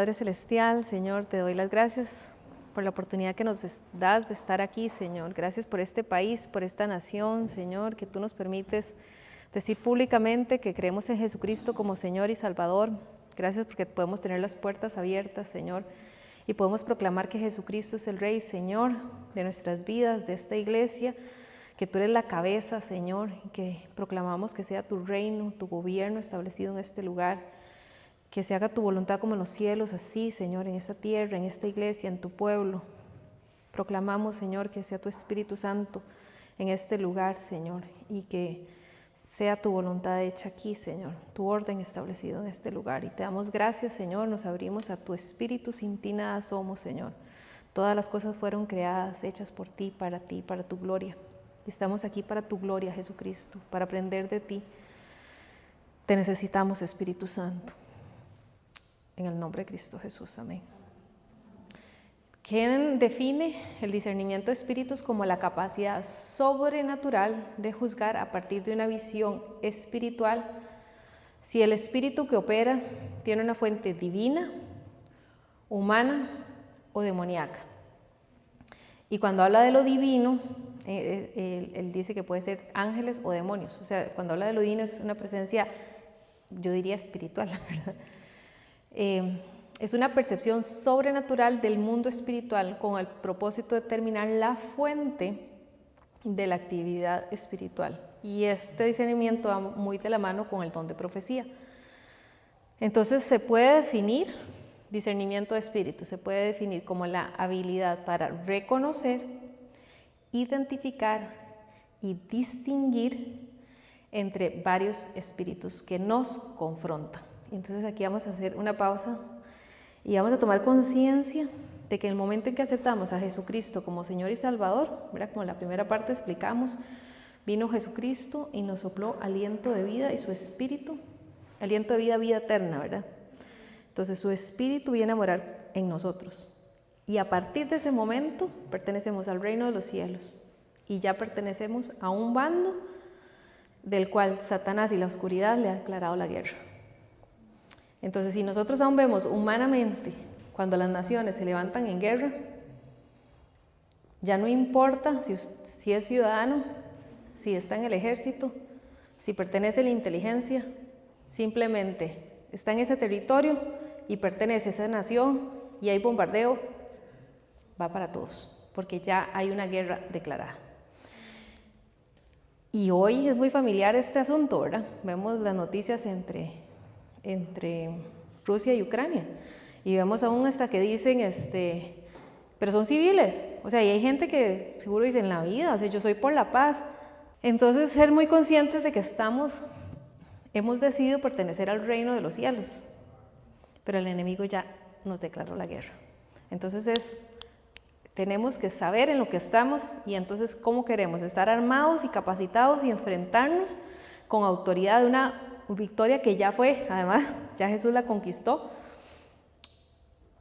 Padre Celestial, Señor, te doy las gracias por la oportunidad que nos das de estar aquí, Señor. Gracias por este país, por esta nación, Señor, que tú nos permites decir públicamente que creemos en Jesucristo como Señor y Salvador. Gracias porque podemos tener las puertas abiertas, Señor, y podemos proclamar que Jesucristo es el Rey, Señor, de nuestras vidas, de esta iglesia, que tú eres la cabeza, Señor, y que proclamamos que sea tu reino, tu gobierno establecido en este lugar. Que se haga tu voluntad como en los cielos, así, Señor, en esta tierra, en esta iglesia, en tu pueblo. Proclamamos, Señor, que sea tu Espíritu Santo en este lugar, Señor, y que sea tu voluntad hecha aquí, Señor, tu orden establecido en este lugar. Y te damos gracias, Señor, nos abrimos a tu Espíritu, sin ti nada somos, Señor. Todas las cosas fueron creadas, hechas por ti, para tu gloria. Y estamos aquí para tu gloria, Jesucristo, para aprender de ti. Te necesitamos, Espíritu Santo. En el nombre de Cristo Jesús, amén. ¿Quién define el discernimiento de espíritus como la capacidad sobrenatural de juzgar a partir de una visión espiritual si el espíritu que opera tiene una fuente divina, humana o demoníaca? Y cuando habla de lo divino, él dice que puede ser ángeles o demonios. O sea, cuando habla de lo divino es una presencia, yo diría espiritual, ¿verdad? Es una percepción sobrenatural del mundo espiritual con el propósito de determinar la fuente de la actividad espiritual. Y este discernimiento va muy de la mano con el don de profecía. Entonces se puede definir discernimiento de espíritu, se puede definir como la habilidad para reconocer, identificar y distinguir entre varios espíritus que nos confrontan. Entonces aquí vamos a hacer una pausa y vamos a tomar conciencia de que en el momento en que aceptamos a Jesucristo como Señor y Salvador, ¿verdad? Como en la primera parte explicamos, vino Jesucristo y nos sopló aliento de vida y su espíritu, aliento de vida, vida eterna, ¿verdad? Entonces su espíritu viene a morar en nosotros. Y a partir de ese momento pertenecemos al reino de los cielos y ya pertenecemos a un bando del cual Satanás y la oscuridad le ha declarado la guerra. Entonces, si nosotros aún vemos humanamente cuando las naciones se levantan en guerra, ya no importa si es ciudadano, si está en el ejército, si pertenece a la inteligencia, simplemente está en ese territorio y pertenece a esa nación y hay bombardeo, va para todos, porque ya hay una guerra declarada. Y hoy es muy familiar este asunto, ¿verdad? Vemos las noticias entre Rusia y Ucrania y vemos aún hasta que dicen pero son civiles, o sea, y hay gente que seguro dice en la vida, o sea, yo soy por la paz. Entonces ser muy conscientes de que hemos decidido pertenecer al reino de los cielos, pero el enemigo ya nos declaró la guerra. Entonces tenemos que saber en lo que estamos y entonces cómo queremos estar armados y capacitados y enfrentarnos con autoridad de una victoria que ya fue, además, ya Jesús la conquistó,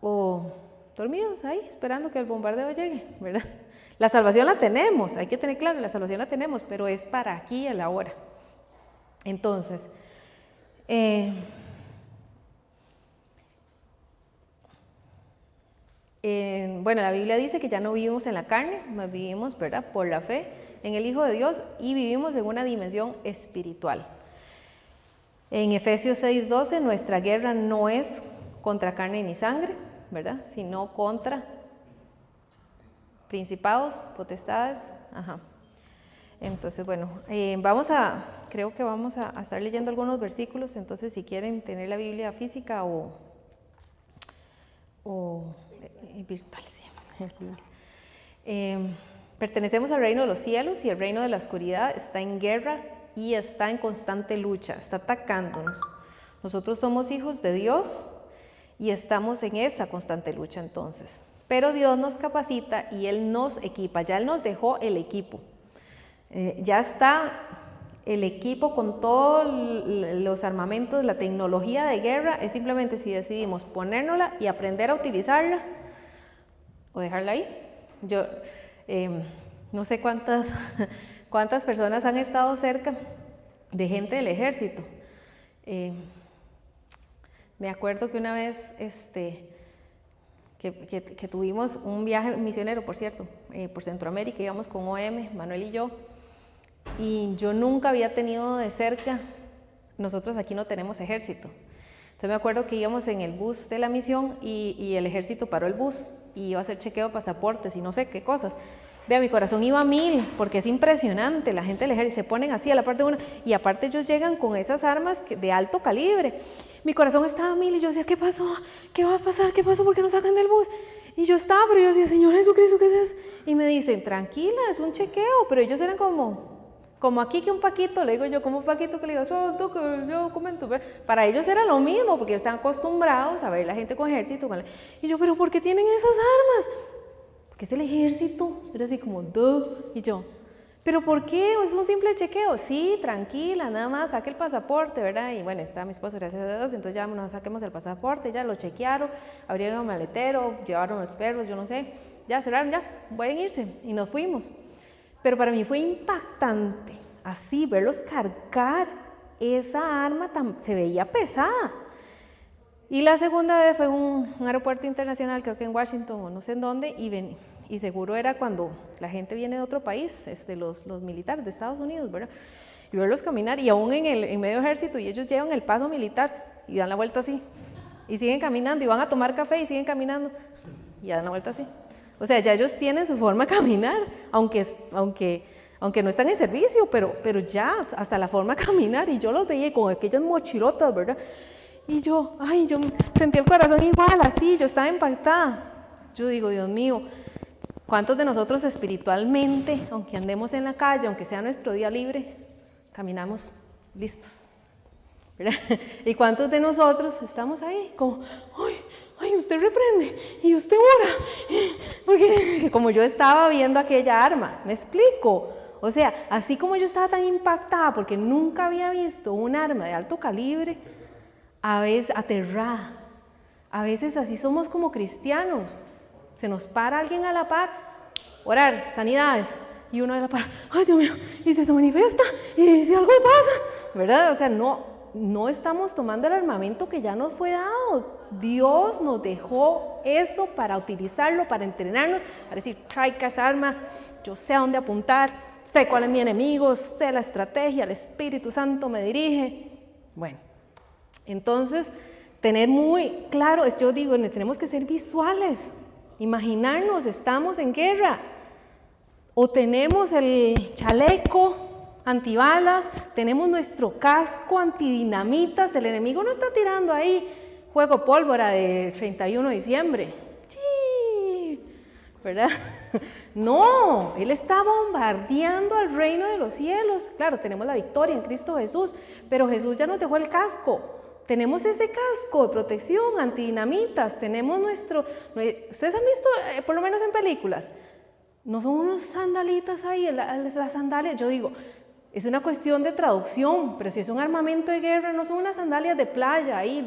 o dormidos ahí esperando que el bombardeo llegue, ¿verdad? La salvación la tenemos, hay que tener claro, la salvación la tenemos, pero es para aquí y a la hora. Entonces, bueno, la Biblia dice que ya no vivimos en la carne, más vivimos, ¿verdad?, por la fe en el Hijo de Dios y vivimos en una dimensión espiritual. En Efesios 6:12, nuestra guerra no es contra carne ni sangre, ¿verdad?, sino contra principados, potestades. Ajá. Entonces, bueno, creo que vamos a estar leyendo algunos versículos, entonces si quieren tener la Biblia física o virtual, sí. Pertenecemos al reino de los cielos y el reino de la oscuridad está en guerra y está en constante lucha, está atacándonos. Nosotros somos hijos de Dios y estamos en esa constante lucha entonces. Pero Dios nos capacita y Él nos equipa, ya Él nos dejó el equipo. Ya está el equipo con todos los armamentos, la tecnología de guerra, es simplemente si decidimos ponérnosla y aprender a utilizarla o dejarla ahí. Yo no sé cuántas personas han estado cerca de gente del ejército. Me acuerdo que una vez, que tuvimos un viaje misionero, por cierto, por Centroamérica, íbamos con OM, Manuel y yo nunca había tenido de cerca, nosotros aquí no tenemos ejército. Entonces me acuerdo que íbamos en el bus de la misión y el ejército paró el bus y iba a hacer chequeo de pasaportes y no sé qué cosas. Vea, mi corazón iba a 1000 porque es impresionante, la gente del ejército se ponen así a la parte de uno y aparte ellos llegan con esas armas de alto calibre. Mi corazón estaba a 1000 y yo decía, ¿qué pasó? ¿Qué va a pasar? ¿Qué pasó? ¿Por qué nos sacan del bus? Y yo estaba, pero yo decía, Señor Jesucristo, ¿qué es eso? Y me dicen, tranquila, es un chequeo, pero ellos eran como aquí que un Paquito, le digo yo, como un Paquito que le digo, yo comento, para ellos era lo mismo, porque están acostumbrados a ver la gente con ejército, y yo, pero ¿por qué tienen esas armas? Porque es el ejército, era así como, duh, y yo, pero ¿por qué? Es un simple chequeo, sí, tranquila, nada más, saque el pasaporte, ¿verdad? Y bueno, está mi esposo, gracias a Dios, entonces ya nos saquemos el pasaporte, ya lo chequearon, abrieron el maletero, llevaron los perros, yo no sé, ya cerraron, ya, pueden irse, y nos fuimos. Pero para mí fue impactante, así, verlos cargar esa arma, se veía pesada. Y la segunda vez fue en un aeropuerto internacional, creo que en Washington o no sé en dónde, y seguro era cuando la gente viene de otro país, los militares de Estados Unidos, ¿verdad? Y verlos caminar, y aún en medio ejército, y ellos llevan el paso militar, y dan la vuelta así, y siguen caminando, y van a tomar café, y siguen caminando, y dan la vuelta así. O sea, ya ellos tienen su forma de caminar, aunque no están en servicio, pero ya, hasta la forma de caminar, y yo los veía con aquellas mochilotas, ¿verdad? Y yo sentí el corazón igual, así, yo estaba impactada. Yo digo, Dios mío, ¿cuántos de nosotros espiritualmente, aunque andemos en la calle, aunque sea nuestro día libre, caminamos listos? ¿Verdad? ¿Y cuántos de nosotros estamos ahí como, ay, usted reprende y usted ora? Porque como yo estaba viendo aquella arma, ¿me explico? O sea, así como yo estaba tan impactada porque nunca había visto un arma de alto calibre, a veces aterrada, a veces así somos como cristianos, se nos para alguien a la par, orar, sanidades, y uno a la par, ay Dios mío, y se manifiesta, y si algo pasa, ¿verdad? O sea, no estamos tomando el armamento que ya nos fue dado. Dios nos dejó eso para utilizarlo, para entrenarnos, para decir, traiga esa arma, yo sé a dónde apuntar, sé cuál es mi enemigo, sé la estrategia, el Espíritu Santo me dirige. Bueno, entonces, tener muy claro, yo digo, tenemos que ser visuales, imaginarnos, estamos en guerra, o tenemos el chaleco antibalas, tenemos nuestro casco antidinamitas, el enemigo no está tirando ahí juego pólvora de 31 de diciembre, ¡sí! ¿Verdad? No, él está bombardeando al reino de los cielos. Claro, tenemos la victoria en Cristo Jesús, pero Jesús ya nos dejó el casco. Tenemos ese casco de protección antidinamitas, tenemos ustedes han visto, por lo menos en películas, no son unos sandalitas ahí, las sandalias, yo digo, es una cuestión de traducción, pero si es un armamento de guerra, no son unas sandalias de playa ahí,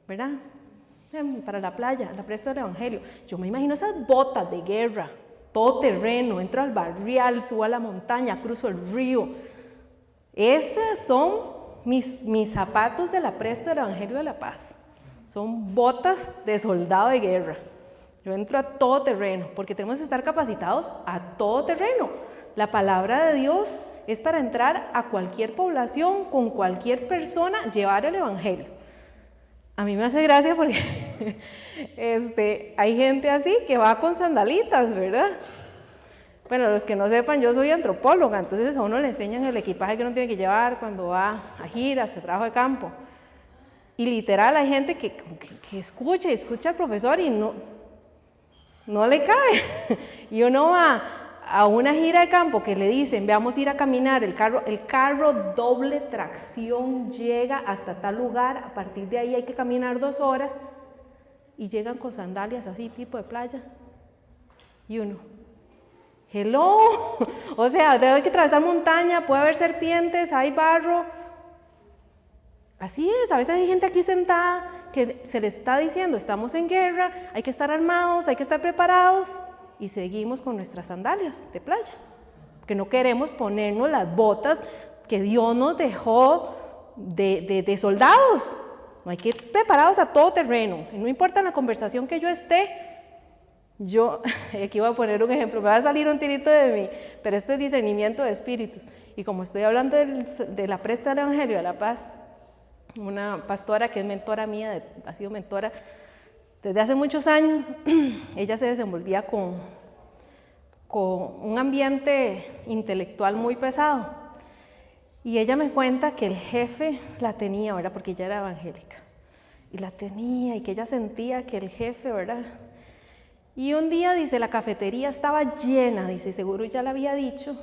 ¿verdad? Para la playa, la presto del evangelio. Yo me imagino esas botas de guerra, todo terreno, entro al barrial, subo a la montaña, cruzo el río. Esas son mis zapatos de la presto del evangelio de la paz. Son botas de soldado de guerra. Yo entro a todo terreno, porque tenemos que estar capacitados a todo terreno. La palabra de Dios es para entrar a cualquier población, con cualquier persona, llevar el evangelio. A mí me hace gracia porque hay gente así que va con sandalitas, ¿verdad? Bueno, los que no sepan, yo soy antropóloga, entonces a uno le enseñan el equipaje que uno tiene que llevar cuando va a giras, a trabajo de campo. Y literal hay gente que escucha al profesor y no le cae. Y uno va a una gira de campo que le dicen, veamos ir a caminar, el carro doble tracción llega hasta tal lugar, a partir de ahí hay que caminar 2 horas, y llegan con sandalias así, tipo de playa, y uno, hello, o sea, hay que atravesar montaña, puede haber serpientes, hay barro, así es, a veces hay gente aquí sentada que se le está diciendo, estamos en guerra, hay que estar armados, hay que estar preparados, y seguimos con nuestras sandalias de playa, porque no queremos ponernos las botas que Dios nos dejó de soldados. No hay que ir preparados a todo terreno. No importa en la conversación que yo esté, aquí voy a poner un ejemplo, me va a salir un tirito de mí, pero esto es discernimiento de espíritus. Y como estoy hablando de la presta del Evangelio de la Paz, una pastora que es mentora mía, ha sido mentora desde hace muchos años, ella se desenvolvía con un ambiente intelectual muy pesado. Y ella me cuenta que el jefe la tenía, ¿verdad? Porque ella era evangélica. Y la tenía, y que ella sentía que el jefe, ¿verdad? Y un día, dice, la cafetería estaba llena, dice, seguro ya le había dicho,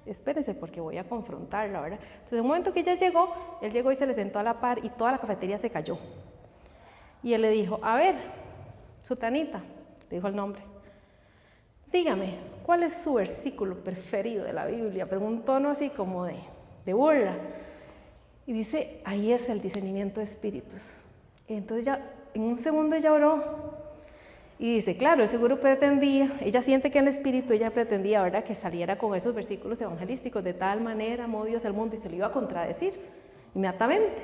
espérese porque voy a confrontarla, ¿verdad? Entonces, en un momento que ella llegó, él llegó y se le sentó a la par y toda la cafetería se cayó. Y él le dijo, a ver, Sutanita, le dijo el nombre, dígame, ¿cuál es su versículo preferido de la Biblia? Pero un tono así como de burla. Y dice, ahí es el discernimiento de espíritus. Entonces ya, en un segundo ella oró y dice, claro, él seguro pretendía, ella siente que en el espíritu ella pretendía, ¿verdad?, que saliera con esos versículos evangelísticos, de tal manera amó Dios al mundo, y se lo iba a contradecir inmediatamente.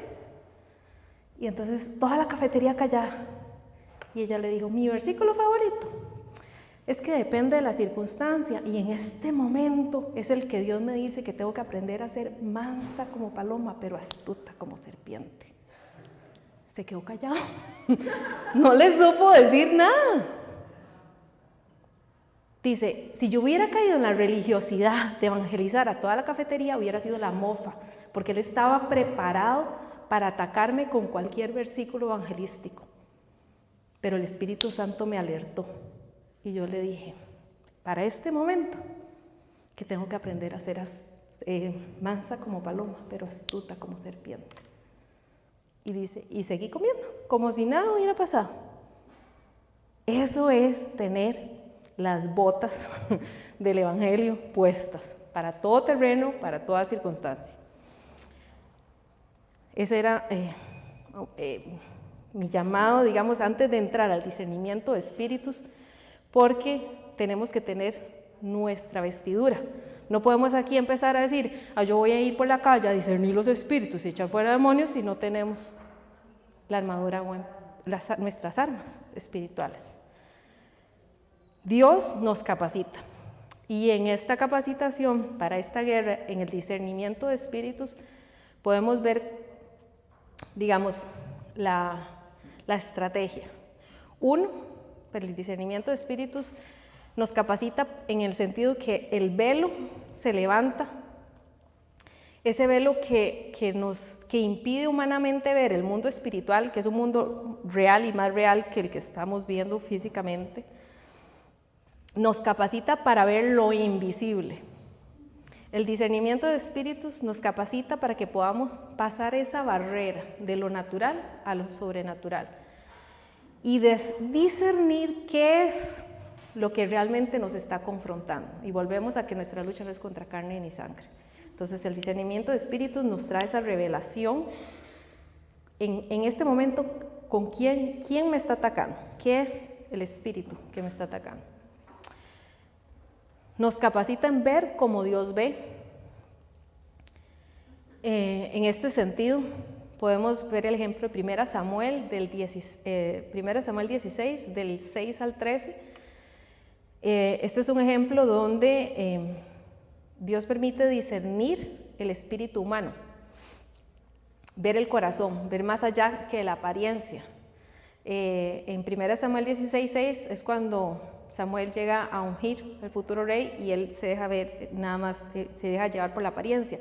Y entonces toda la cafetería callada. Y ella le dijo, mi versículo favorito es que depende de la circunstancia, y en este momento es el que Dios me dice que tengo que aprender a ser mansa como paloma, pero astuta como serpiente. Se quedó callado, no le supo decir nada. Dice, si yo hubiera caído en la religiosidad de evangelizar a toda la cafetería, hubiera sido la mofa, porque él estaba preparado para atacarme con cualquier versículo evangelístico. Pero el Espíritu Santo me alertó. Y yo le dije, para este momento, que tengo que aprender a ser mansa como paloma, pero astuta como serpiente. Y dice, y seguí comiendo, como si nada hubiera pasado. Eso es tener las botas del Evangelio puestas, para todo terreno, para toda circunstancia. Ese era mi llamado, digamos, antes de entrar al discernimiento de espíritus, porque tenemos que tener nuestra vestidura. No podemos aquí empezar a decir, yo voy a ir por la calle a discernir los espíritus y echar fuera demonios si no tenemos la armadura, nuestras armas espirituales. Dios nos capacita, y en esta capacitación para esta guerra, en el discernimiento de espíritus, podemos ver, digamos, la estrategia. Uno, el discernimiento de espíritus nos capacita en el sentido que el velo se levanta, ese velo que impide humanamente ver el mundo espiritual, que es un mundo real y más real que el que estamos viendo físicamente, nos capacita para ver lo invisible. El discernimiento de espíritus nos capacita para que podamos pasar esa barrera de lo natural a lo sobrenatural y discernir qué es lo que realmente nos está confrontando. Y volvemos a que nuestra lucha no es contra carne ni sangre. Entonces el discernimiento de espíritus nos trae esa revelación en este momento, con quién me está atacando, qué es el espíritu que me está atacando. Nos capacita en ver como Dios ve. En este sentido, podemos ver el ejemplo de 1 Samuel 16, del 6 al 13. Este es un ejemplo donde Dios permite discernir el espíritu humano, ver el corazón, ver más allá que la apariencia. En 1 Samuel 16, 6 es cuando Samuel llega a ungir al futuro rey y él se deja ver, nada más se deja llevar por la apariencia.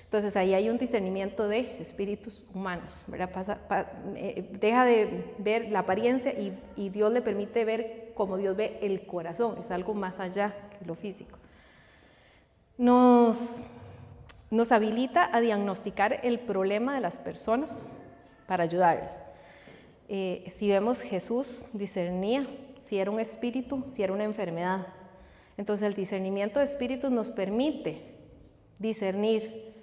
Entonces ahí hay un discernimiento de espíritus humanos, ¿verdad? Deja de ver la apariencia y Dios le permite ver como Dios ve el corazón, es algo más allá que lo físico. Nos habilita a diagnosticar el problema de las personas para ayudarles. Si vemos, Jesús discernía si era un espíritu, si era una enfermedad. Entonces el discernimiento de espíritus nos permite discernir,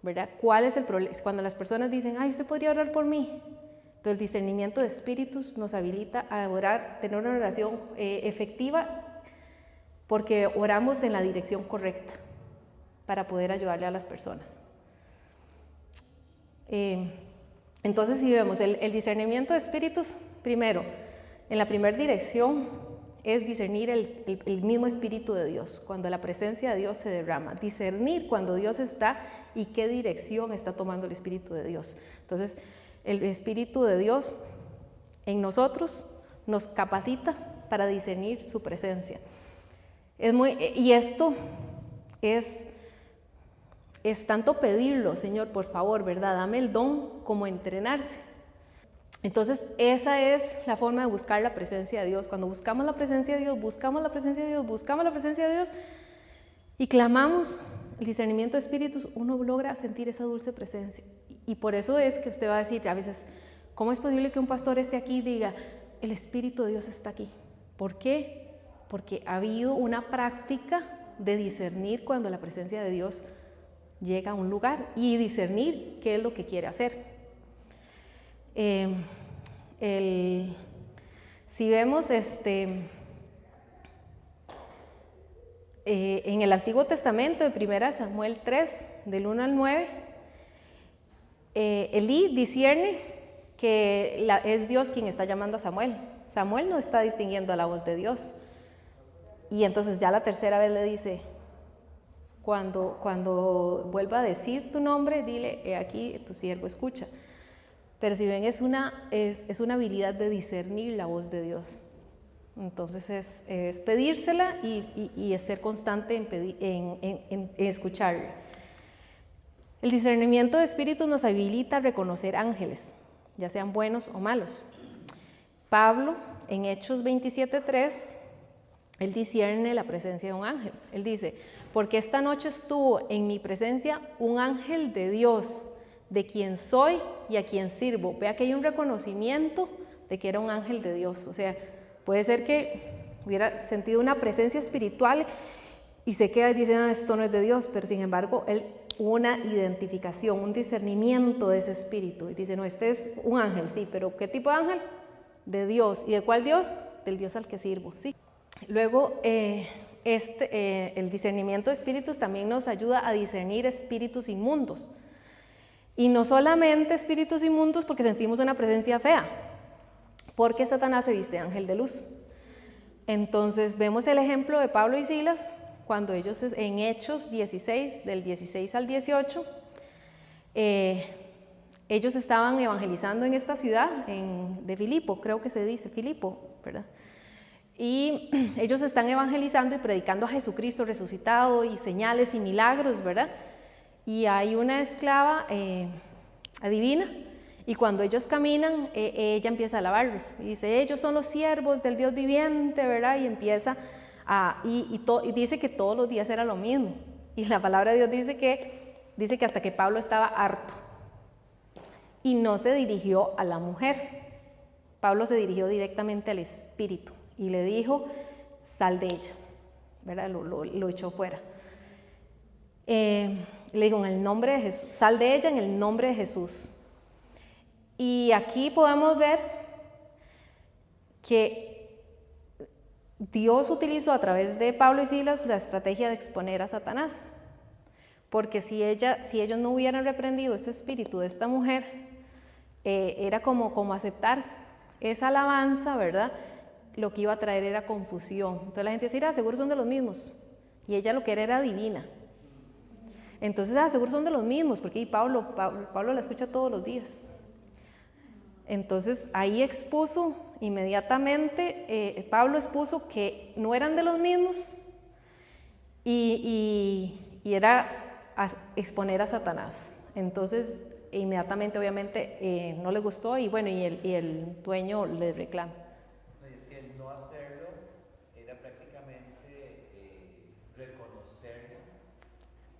¿verdad?, cuál es el problema. Cuando las personas dicen, ¿usted podría orar por mí? Entonces el discernimiento de espíritus nos habilita a orar, tener una oración efectiva, porque oramos en la dirección correcta para poder ayudarle a las personas. Entonces, si vemos el discernimiento de espíritus, primero, en la primera dirección es discernir el mismo Espíritu de Dios, cuando la presencia de Dios se derrama, discernir cuando Dios está y qué dirección está tomando el Espíritu de Dios. Entonces, el Espíritu de Dios en nosotros nos capacita para discernir su presencia. Y esto es tanto pedirlo, Señor, por favor, ¿verdad? Dame el don, como entrenarse. Entonces, esa es la forma de buscar la presencia de Dios. Cuando buscamos la presencia de Dios, buscamos la presencia de Dios, buscamos la presencia de Dios y clamamos el discernimiento de espíritus, uno logra sentir esa dulce presencia. Y por eso es que usted va a decir a veces, ¿cómo es posible que un pastor esté aquí y diga, el Espíritu de Dios está aquí? ¿Por qué? Porque ha habido una práctica de discernir cuando la presencia de Dios llega a un lugar y discernir qué es lo que quiere hacer. Si vemos en el Antiguo Testamento, en 1 Samuel 3, del 1 al 9, Elí discierne que es Dios quien está llamando a Samuel. Samuel no está distinguiendo la voz de Dios. Y entonces ya la tercera vez le dice, cuando vuelva a decir tu nombre, dile, he aquí tu siervo escucha. Pero si ven, es una habilidad de discernir la voz de Dios. Entonces es pedírsela y es ser constante en escucharla. El discernimiento de espíritus nos habilita a reconocer ángeles, ya sean buenos o malos. Pablo, en Hechos 27:3, él discierne la presencia de un ángel. Él dice, porque esta noche estuvo en mi presencia un ángel de Dios, de quien soy y a quien sirvo. Vea que hay un reconocimiento de que era un ángel de Dios. O sea, puede ser que hubiera sentido una presencia espiritual y se queda y dice, no, esto no es de Dios, pero sin embargo, él hubo una identificación, un discernimiento de ese espíritu. Y dice, no, este es un ángel, sí, pero ¿qué tipo de ángel? De Dios. ¿Y de cuál Dios? Del Dios al que sirvo, sí. Luego, el discernimiento de espíritus también nos ayuda a discernir espíritus inmundos. Y no solamente espíritus inmundos porque sentimos una presencia fea, porque Satanás se viste ángel de luz. Entonces vemos el ejemplo de Pablo y Silas, cuando ellos en Hechos 16, del 16 al 18, ellos estaban evangelizando en esta ciudad de Filipo, creo que se dice Filipo, ¿verdad? Y ellos están evangelizando y predicando a Jesucristo resucitado y señales y milagros, ¿verdad? Y hay una esclava adivina, y cuando ellos caminan, ella empieza a alabarlos. Y dice, ellos son los siervos del Dios viviente, ¿verdad? Y empieza y dice que todos los días era lo mismo. Y la palabra de Dios dice que hasta que Pablo estaba harto. Y no se dirigió a la mujer. Pablo se dirigió directamente al espíritu y le dijo, sal de ella, ¿verdad? Lo echó fuera. Le digo, en el nombre de Jesús, sal de ella en el nombre de Jesús. Y aquí podemos ver que Dios utilizó a través de Pablo y Silas la estrategia de exponer a Satanás. Porque si ellos no hubieran reprendido ese espíritu de esta mujer, era como aceptar esa alabanza, ¿verdad? Lo que iba a traer era confusión. Entonces la gente decía, seguro son de los mismos. Y ella lo que era divina. Entonces, seguro son de los mismos, porque Pablo la escucha todos los días. Entonces, ahí expuso inmediatamente, Pablo expuso que no eran de los mismos y era exponer a Satanás. Entonces, inmediatamente, obviamente, no le gustó y bueno, y el dueño le reclama. Es que el no hacerlo era prácticamente reconocer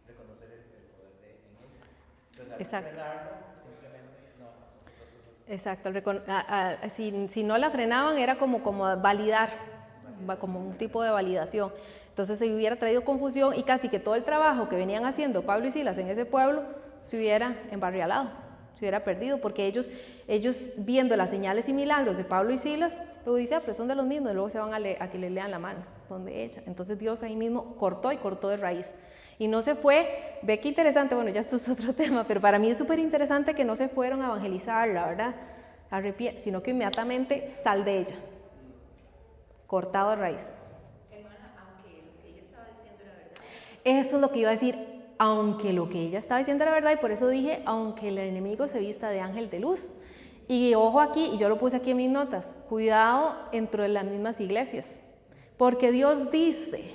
el poder en ella. Entonces, al exacto. frenarlo, simplemente no. Exacto. Si no la frenaban era como validar, como un tipo de validación. Entonces se hubiera traído confusión y casi que todo el trabajo que venían haciendo Pablo y Silas en ese pueblo se hubiera embarrialado, se hubiera perdido, porque ellos viendo las señales y milagros de Pablo y Silas, luego dicen, pero son de los mismos, y luego se van a que le lean la mano, donde ella. Entonces Dios ahí mismo cortó de raíz. Y no se fue, ve qué interesante, bueno, ya esto es otro tema, pero para mí es súper interesante que no se fueron a evangelizarla, ¿verdad? Sino que inmediatamente sal de ella, cortado a raíz. Hermana, aunque lo que ella estaba diciendo era verdad. Eso es lo que iba a decir, aunque lo que ella estaba diciendo era verdad, y por eso dije, aunque el enemigo se vista de ángel de luz. Y ojo aquí, y yo lo puse aquí en mis notas, cuidado dentro de las mismas iglesias, porque Dios dice,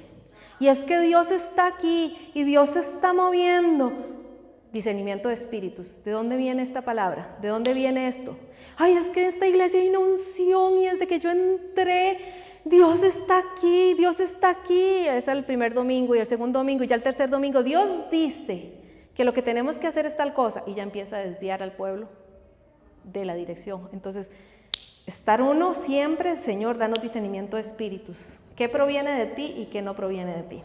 y es que Dios está aquí, y Dios se está moviendo. Discernimiento de espíritus, ¿de dónde viene esta palabra? ¿De dónde viene esto? Ay, es que en esta iglesia hay una unción, y desde que yo entré, Dios está aquí, Dios está aquí. Es el primer domingo, y el segundo domingo, y ya el tercer domingo, Dios dice que lo que tenemos que hacer es tal cosa, y ya empieza a desviar al pueblo de la dirección. Entonces, estar uno siempre, Señor, danos discernimiento de espíritus. ¿Qué proviene de ti y qué no proviene de ti?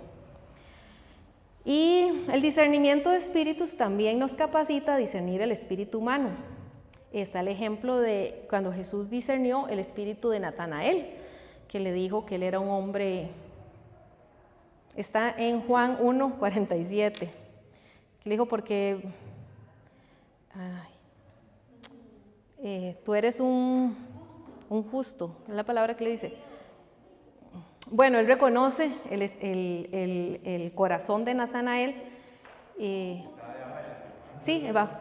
Y el discernimiento de espíritus también nos capacita a discernir el espíritu humano. Está el ejemplo de cuando Jesús discernió el espíritu de Natanael, que le dijo que él era un hombre. Está en Juan 1:47, que le dijo porque tú eres un justo, es la palabra que le dice. Bueno, él reconoce el corazón de Natanael. Sí, va.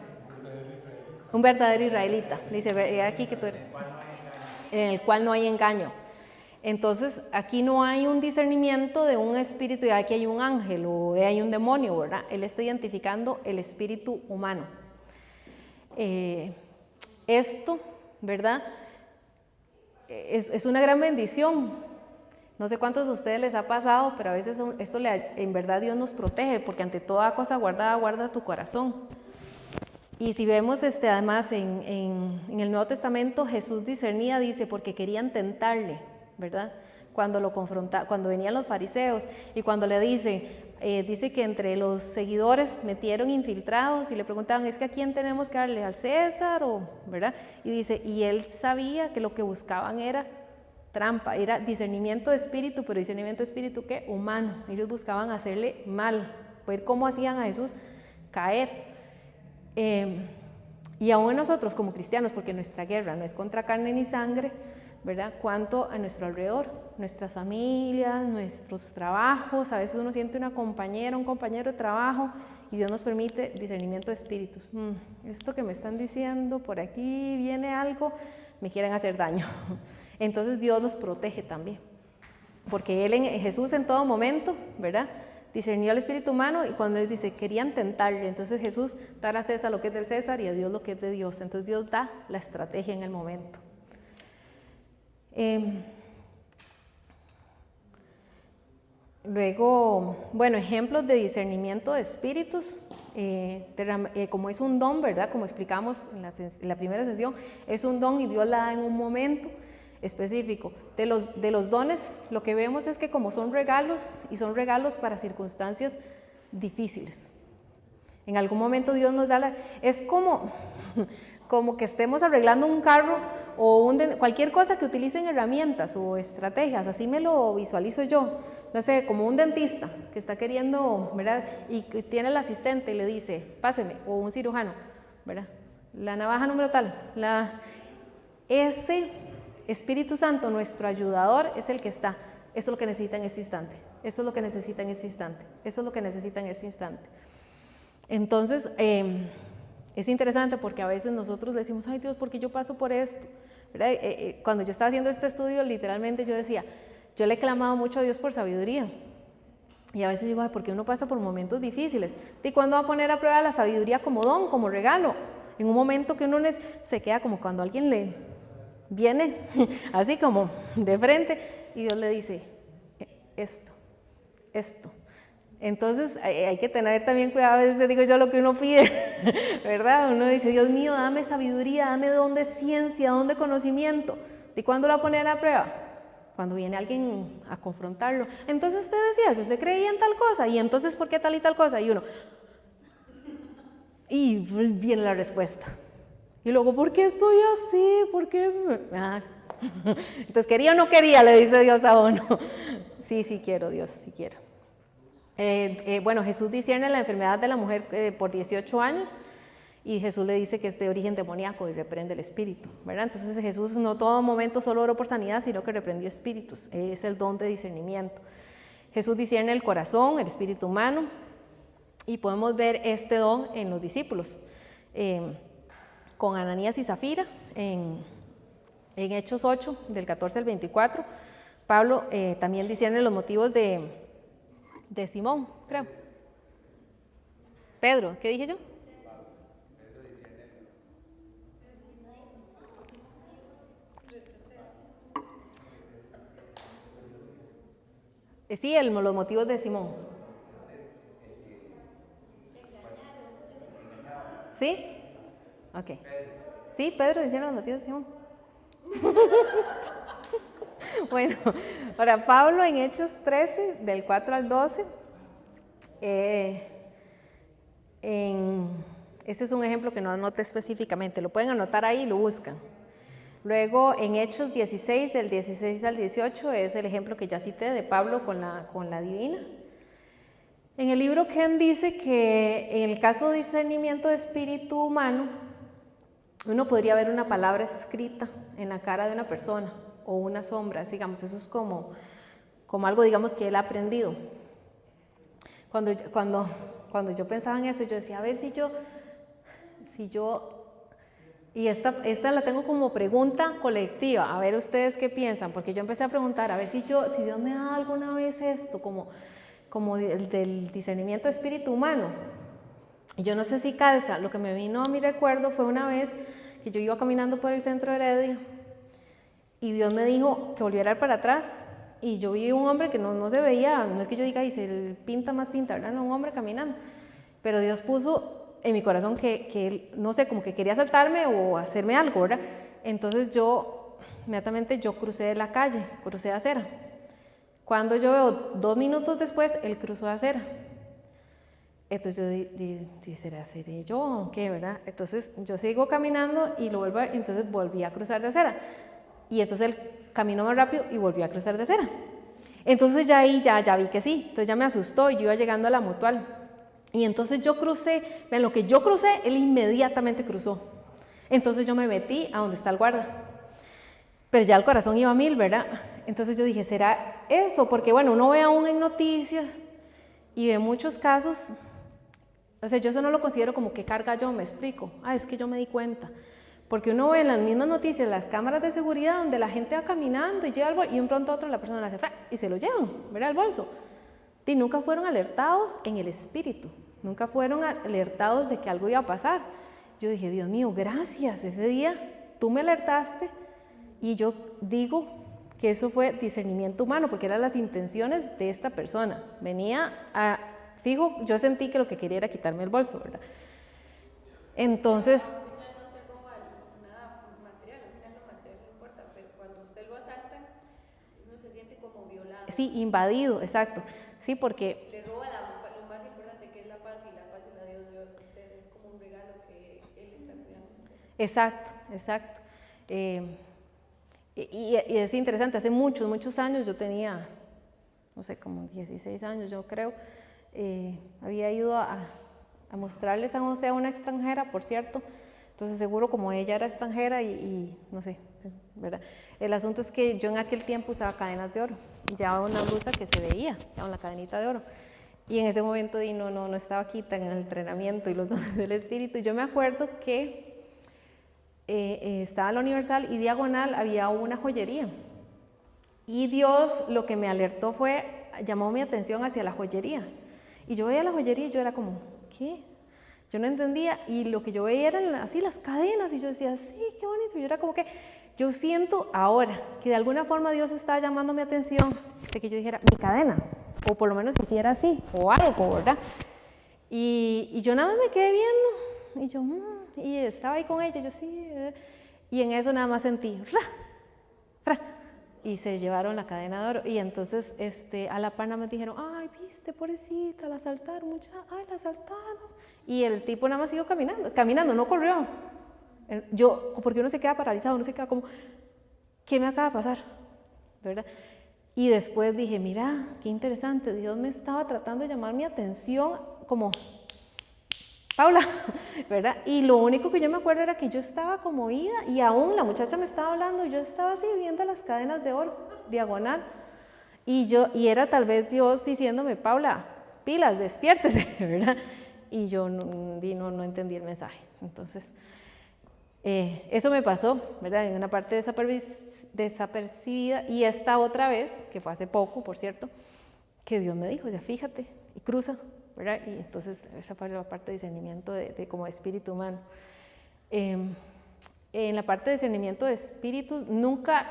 Un verdadero israelita. Le dice, aquí que tú eres. En el cual no hay engaño. Entonces, aquí no hay un discernimiento de un espíritu, de aquí hay un ángel o de hay un demonio, ¿verdad? Él está identificando el espíritu humano. Esto, ¿verdad? Es una gran bendición. No sé cuántos de ustedes les ha pasado, pero a veces esto en verdad Dios nos protege, porque ante toda cosa guardada, guarda tu corazón. Y si vemos además en el Nuevo Testamento, Jesús discernía, dice, porque querían tentarle, ¿verdad? Cuando venían los fariseos y cuando le dice que entre los seguidores metieron infiltrados y le preguntaban, ¿es que a quién tenemos que darle? ¿Al César? ¿Verdad? Y dice, y él sabía que lo que buscaban era trampa, era discernimiento de espíritu, pero discernimiento de espíritu ¿qué? Humano. Ellos buscaban hacerle mal, ver cómo hacían a Jesús caer. Y aún nosotros como cristianos, porque nuestra guerra no es contra carne ni sangre, ¿verdad? Cuanto a nuestro alrededor, nuestras familias, nuestros trabajos, a veces uno siente una compañera, un compañero de trabajo, y Dios nos permite discernimiento de espíritus. Esto que me están diciendo, por aquí viene algo, me quieren hacer daño. Entonces Dios nos protege también, porque Jesús en todo momento, ¿verdad? Discernió al espíritu humano, y cuando él dice, querían tentarle, entonces Jesús da a César lo que es del César y a Dios lo que es de Dios. Entonces Dios da la estrategia en el momento. Luego, bueno, ejemplos de discernimiento de espíritus, como es un don, ¿verdad? Como explicamos en la primera sesión, es un don y Dios la da en un momento específico. De los dones, lo que vemos es que como son regalos, y son regalos para circunstancias difíciles. En algún momento Dios nos da es como que estemos arreglando un carro o cualquier cosa que utilicen herramientas o estrategias, así me lo visualizo yo. No sé, como un dentista que está queriendo, ¿verdad? Y que tiene el asistente y le dice, páseme, o un cirujano, ¿verdad? La navaja número tal. Ese Espíritu Santo, nuestro ayudador, es el que está. Eso es lo que necesita en ese instante. Eso es lo que necesita en ese instante. Eso es lo que necesita en ese instante. Entonces, es interesante porque a veces nosotros decimos, ay Dios, ¿por qué yo paso por esto? ¿Verdad? Cuando yo estaba haciendo este estudio, literalmente yo decía, yo le he clamado mucho a Dios por sabiduría. Y a veces digo, ay, ¿por qué uno pasa por momentos difíciles? ¿Y cuándo va a poner a prueba la sabiduría como don, como regalo? En un momento que uno se queda como cuando alguien le viene así como de frente y Dios le dice, esto. Entonces hay que tener también cuidado, a veces digo yo lo que uno pide, ¿verdad? Uno dice, Dios mío, dame sabiduría, dame don de ciencia, don de conocimiento. ¿Y cuándo lo va a poner a prueba? Cuando viene alguien a confrontarlo. Entonces usted decía que usted creía en tal cosa, y entonces ¿por qué tal y tal cosa? Y uno, y viene la respuesta. Y luego, ¿por qué estoy así? ¿Por qué? Entonces, ¿quería o no quería? Le dice Dios a uno. Sí quiero, Dios, sí quiero. Bueno, Jesús discierne la enfermedad de la mujer por 18 años y Jesús le dice que es de origen demoníaco y reprende el espíritu, ¿verdad? Entonces Jesús no todo momento solo oró por sanidad, sino que reprendió espíritus. Es el don de discernimiento. Jesús discierne el corazón, el espíritu humano, y podemos ver este don en los discípulos, con Ananías y Zafira, en Hechos 8, del 14 al 24. Pablo también discierne los motivos de Simón, creo. Pedro, ¿qué dije yo? Sí, los motivos de Simón. ¿Sí? Ok. Sí, Pedro discierne los motivos de Simón. Bueno, para Pablo en Hechos 13, del 4 al 12, ese es un ejemplo que no anoté específicamente, lo pueden anotar ahí y lo buscan. Luego en Hechos 16, del 16 al 18, es el ejemplo que ya cité de Pablo con la divina. En el libro Ken dice que en el caso de discernimiento de espíritu humano, uno podría ver una palabra escrita en la cara de una persona o una sombra, digamos, eso es como algo, digamos, que él ha aprendido. Cuando yo pensaba en eso, yo decía, a ver si yo, y esta la tengo como pregunta colectiva, a ver ustedes qué piensan, porque yo empecé a preguntar, a ver si Dios me ha dado alguna vez esto, como el del discernimiento de espíritu humano. Y yo no sé si calza, lo que me vino a mi recuerdo fue una vez que yo iba caminando por el centro de Heredia y Dios me dijo que volviera para atrás y yo vi un hombre que no se veía, no es que yo diga, y se pinta más pinta, ¿verdad? No, un hombre caminando, pero Dios puso en mi corazón que él, no sé, como que quería saltarme o hacerme algo, ¿verdad? Entonces inmediatamente yo crucé la calle, crucé acera. Cuando yo veo 2 minutos después, él cruzó acera. Entonces yo dije, ¿seré yo o qué, verdad? Entonces yo sigo caminando y entonces volví a cruzar de acera. Y entonces él caminó más rápido y volvió a cruzar de acera. Entonces ya ahí ya vi que sí, entonces ya me asustó y yo iba llegando a la Mutual. Y entonces yo crucé, en lo que yo crucé, él inmediatamente cruzó. Entonces yo me metí a donde está el guarda. Pero ya el corazón iba a 1000, ¿verdad? Entonces yo dije, ¿será eso? Porque bueno, uno ve aún en noticias y ve muchos casos, o sea, yo eso no lo considero como que carga yo, me explico. Es que yo me di cuenta. Porque uno ve en las mismas noticias las cámaras de seguridad donde la gente va caminando y lleva algo y un pronto a otro la persona le hace y se lo llevan, ¿verdad? El bolso. Y nunca fueron alertados en el espíritu, nunca fueron alertados de que algo iba a pasar. Yo dije, Dios mío, gracias, ese día tú me alertaste y yo digo que eso fue discernimiento humano porque eran las intenciones de esta persona. Fijo, yo sentí que lo que quería era quitarme el bolso, ¿verdad? Entonces... Sí, invadido, exacto. Sí, porque... Le roba lo más importante que es la paz y la paz es la Dios de usted. Es como un regalo que Él está cuidando a usted. Exacto. Y es interesante, hace muchos años, yo tenía, no sé, como 16 años yo creo, había ido a mostrarle San José a una extranjera, por cierto, entonces seguro como ella era extranjera y no sé, ¿verdad? El asunto es que yo en aquel tiempo usaba cadenas de oro y llevaba una blusa que se veía, con la cadenita de oro. Y en ese momento no estaba aquí tan en el entrenamiento y los dones del Espíritu. Yo me acuerdo que estaba en la Universal y diagonal había una joyería. Y Dios lo que me alertó llamó mi atención hacia la joyería. Y yo veía la joyería y yo era como, ¿qué? Yo no entendía y lo que yo veía eran así las cadenas y yo decía, sí, qué bonito. Y yo era como que, yo siento ahora que de alguna forma Dios estaba llamando mi atención de que yo dijera, mi cadena, o por lo menos hiciera así, o algo, ¿verdad? Y yo nada más me quedé viendo, y yo, y estaba ahí con ella, yo sí, y en eso nada más sentí, y se llevaron la cadena de oro, y entonces a la par nada más dijeron, ay, viste, pobrecita, la asaltaron, la asaltaron, y el tipo nada más siguió caminando, no corrió. Porque uno se queda paralizado, uno se queda como, ¿qué me acaba de pasar? ¿Verdad? Y después dije, mira, qué interesante, Dios me estaba tratando de llamar mi atención como, Paula, ¿verdad? Y lo único que yo me acuerdo era que yo estaba como oída y aún la muchacha me estaba hablando, yo estaba así viendo las cadenas de oro, diagonal. Y era tal vez Dios diciéndome, Paula, pilas, despiértese, ¿verdad? Y yo no entendí el mensaje. Entonces, eso me pasó, ¿verdad? En una parte desapercibida. Y esta otra vez, que fue hace poco, por cierto, que Dios me dijo, ya fíjate, y cruza, ¿verdad? Y entonces esa fue la parte de discernimiento de como espíritu humano. En la parte de discernimiento de espíritus, nunca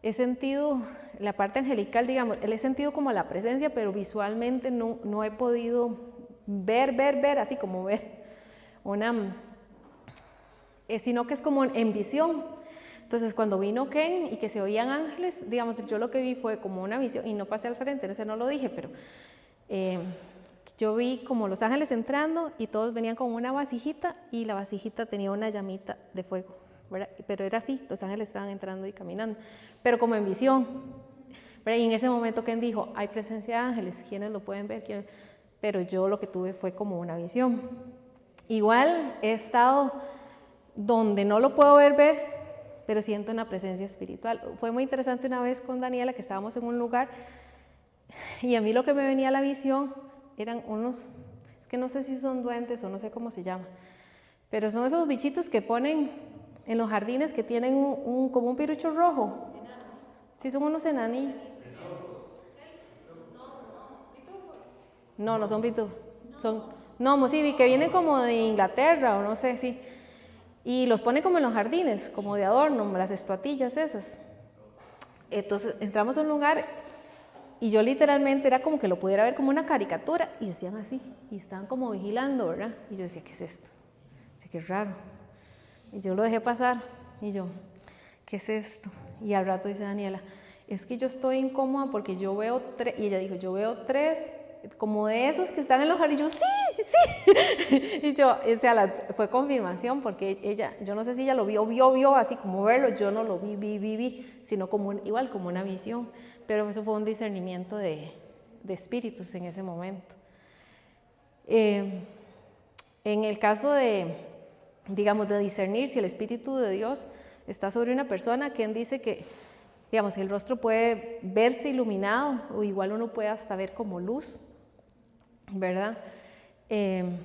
he sentido la parte angelical, digamos, he sentido como la presencia, pero visualmente no he podido ver, así como ver una, sino que es como en visión. Entonces, cuando vino Ken y que se oían ángeles, digamos, yo lo que vi fue como una visión, y no pasé al frente, no sé, no lo dije, pero yo vi como los ángeles entrando y todos venían con una vasijita y la vasijita tenía una llamita de fuego, ¿verdad? Pero era así, los ángeles estaban entrando y caminando, pero como en visión, ¿verdad? Y en ese momento Ken dijo, hay presencia de ángeles, ¿quiénes lo pueden ver? Pero yo lo que tuve fue como una visión. Igual he estado donde no lo puedo ver, pero siento una presencia espiritual. Fue muy interesante una vez con Daniela que estábamos en un lugar y a mí lo que me venía a la visión eran unos, es que no sé si son duendes o no sé cómo se llama, pero son esos bichitos que ponen en los jardines que tienen como un pirucho rojo. Sí, son unos enanillos. No son pitufos. Son gnomos, sí, que vienen como de Inglaterra o no sé, sí. Y los ponen como en los jardines, como de adorno, las estatuillas esas. Entonces entramos a un lugar y yo literalmente era como que lo pudiera ver como una caricatura y decían así, y estaban como vigilando, ¿verdad? Y yo decía, ¿qué es esto? Decía, qué raro. Y yo lo dejé pasar y yo, ¿qué es esto? Y al rato dice Daniela, es que yo estoy incómoda porque yo veo tres, y ella dijo, yo veo tres como de esos que están en los jardines. Y yo, sí. Y yo, o sea, fue confirmación porque ella, yo no sé si ella lo vio, así como verlo, yo no lo vi, sino como igual como una visión. Pero eso fue un discernimiento de espíritus en ese momento. En el caso de, digamos, de discernir si el Espíritu de Dios está sobre una persona, quien dice que, digamos, el rostro puede verse iluminado o igual uno puede hasta ver como luz, ¿verdad? En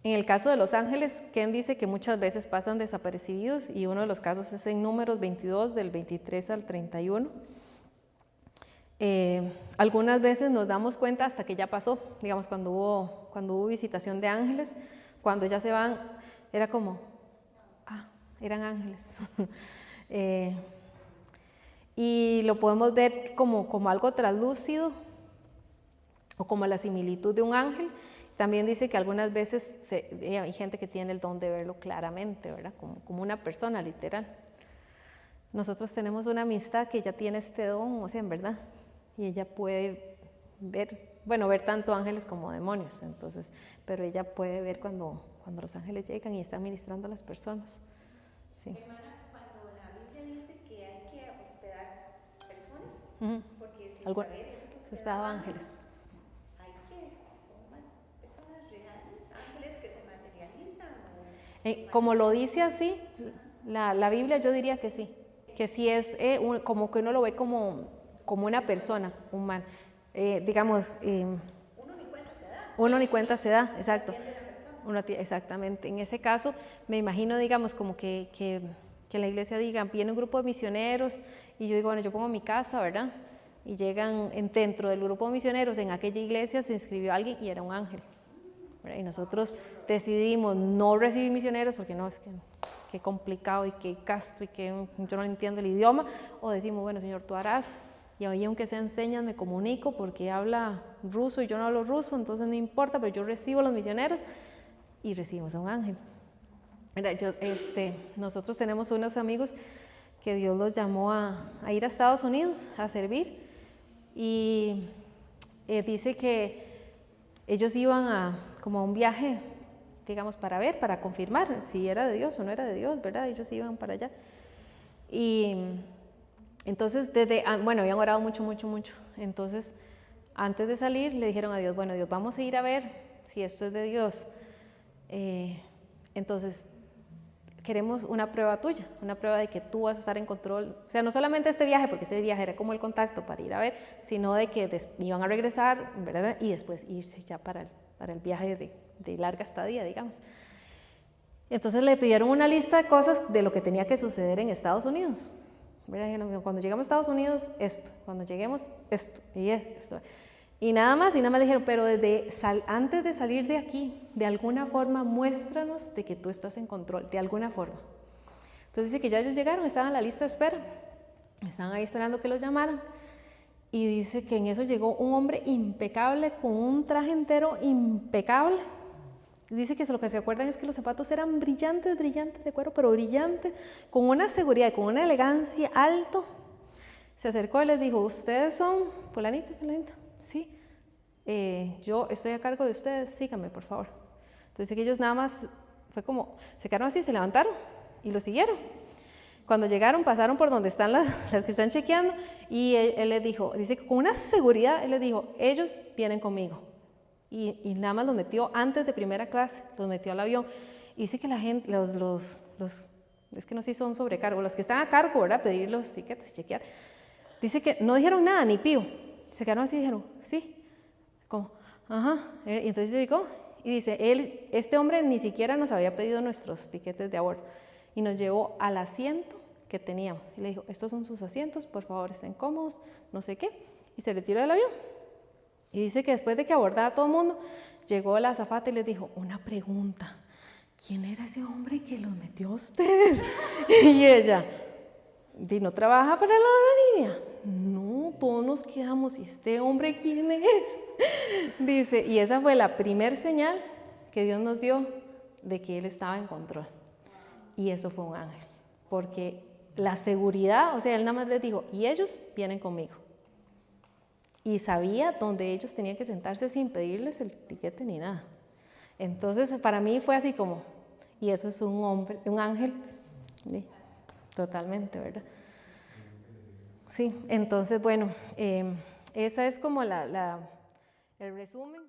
el caso de los ángeles, Ken dice que muchas veces pasan desapercibidos y uno de los casos es en Números 22, del 23 al 31. Algunas veces nos damos cuenta hasta que ya pasó, digamos, cuando hubo visitación de ángeles, cuando ya se van, era como, eran ángeles. Y lo podemos ver como algo translúcido o como la similitud de un ángel. También dice que algunas veces hay gente que tiene el don de verlo claramente, ¿verdad? Como una persona literal. Nosotros tenemos una amistad que ella tiene este don, o sea, en verdad, y ella puede ver tanto ángeles como demonios, entonces, pero ella puede ver cuando los ángeles llegan y están ministrando a las personas. Sí. Hermana, cuando la Biblia dice que hay que hospedar personas, porque sin saber hemos hospedado ángeles. ¿Son personas reales, ángeles que se materializan? Como lo dice así, la Biblia, yo diría que sí es como que uno lo ve como una persona humana. Digamos, uno ni cuenta se da, exacto. Exactamente. En ese caso, me imagino, digamos, como que en la iglesia digan, viene un grupo de misioneros y yo digo, bueno, yo pongo mi casa, ¿verdad? Y llegan dentro del grupo de misioneros, en aquella iglesia se inscribió alguien y era un ángel, ¿verdad? Y nosotros decidimos no recibir misioneros porque no, es que qué complicado y qué gasto y que yo no entiendo el idioma, o decimos, bueno, Señor, tú harás, y ahí aunque sea enseñas, me comunico porque habla ruso y yo no hablo ruso, entonces no importa, pero yo recibo a los misioneros y recibimos a un ángel. Mira, nosotros tenemos unos amigos que Dios los llamó a ir a Estados Unidos a servir y dice que ellos iban como a un viaje, digamos, para confirmar si era de Dios o no era de Dios, ¿verdad? Ellos iban para allá. Y Entonces, bueno, habían orado mucho, mucho, mucho. Entonces, antes de salir, le dijeron a Dios, bueno, Dios, vamos a ir a ver si esto es de Dios. Entonces, queremos una prueba tuya, una prueba de que tú vas a estar en control. O sea, no solamente este viaje, porque este viaje era como el contacto para ir a ver, sino de que iban a regresar, ¿verdad? Y después irse ya para el viaje de larga estadía, digamos. Entonces le pidieron una lista de cosas de lo que tenía que suceder en Estados Unidos. Cuando llegamos a Estados Unidos, esto. Cuando lleguemos, esto. Y esto. Y nada más dijeron, pero antes de salir de aquí, de alguna forma muéstranos de que tú estás en control, de alguna forma. Entonces dice que ya ellos llegaron, estaban en la lista de espera, estaban ahí esperando que los llamaran. Y dice que en eso llegó un hombre impecable, con un traje entero impecable. Dice que lo que se acuerdan es que los zapatos eran brillantes, brillantes de cuero, pero brillantes, con una seguridad, con una elegancia, alto. Se acercó y les dijo, ¿ustedes son fulanito, fulanito? Sí. Yo estoy a cargo de ustedes, síganme, por favor. Entonces que ellos nada más, fue como, se quedaron así, se levantaron y lo siguieron. Cuando llegaron, pasaron por donde están las que están chequeando y él les dijo, dice que con una seguridad, él les dijo, ellos vienen conmigo. Y nada más los metió antes de primera clase, los metió al avión. Y dice que la gente, es que no sé si son sobrecargos, los que están a cargo, ¿verdad? Pedir los tickets, chequear. Dice que no dijeron nada, ni pío. Se quedaron así y dijeron, sí. Como, ajá. Y entonces llegó y dice, este hombre ni siquiera nos había pedido nuestros tiquetes de a bordo. Y nos llevó al asiento que teníamos. Y le dijo, estos son sus asientos, por favor estén cómodos, no sé qué. Y se retiró del avión. Y dice que después de que abordaba a todo el mundo, llegó la azafata y les dijo, una pregunta, ¿quién era ese hombre que los metió a ustedes? Y ella, ¿no trabaja para la aerolínea? No, todos nos quedamos, ¿y este hombre quién es? Dice, y esa fue la primer señal que Dios nos dio de que Él estaba en control. Y eso fue un ángel, porque la seguridad, o sea, Él nada más les dijo, y ellos vienen conmigo. Y sabía dónde ellos tenían que sentarse sin pedirles el tiquete ni nada. Entonces, para mí fue así como, y eso es un ángel, ¿sí? Totalmente, ¿verdad? Sí, entonces, bueno, esa es como el resumen.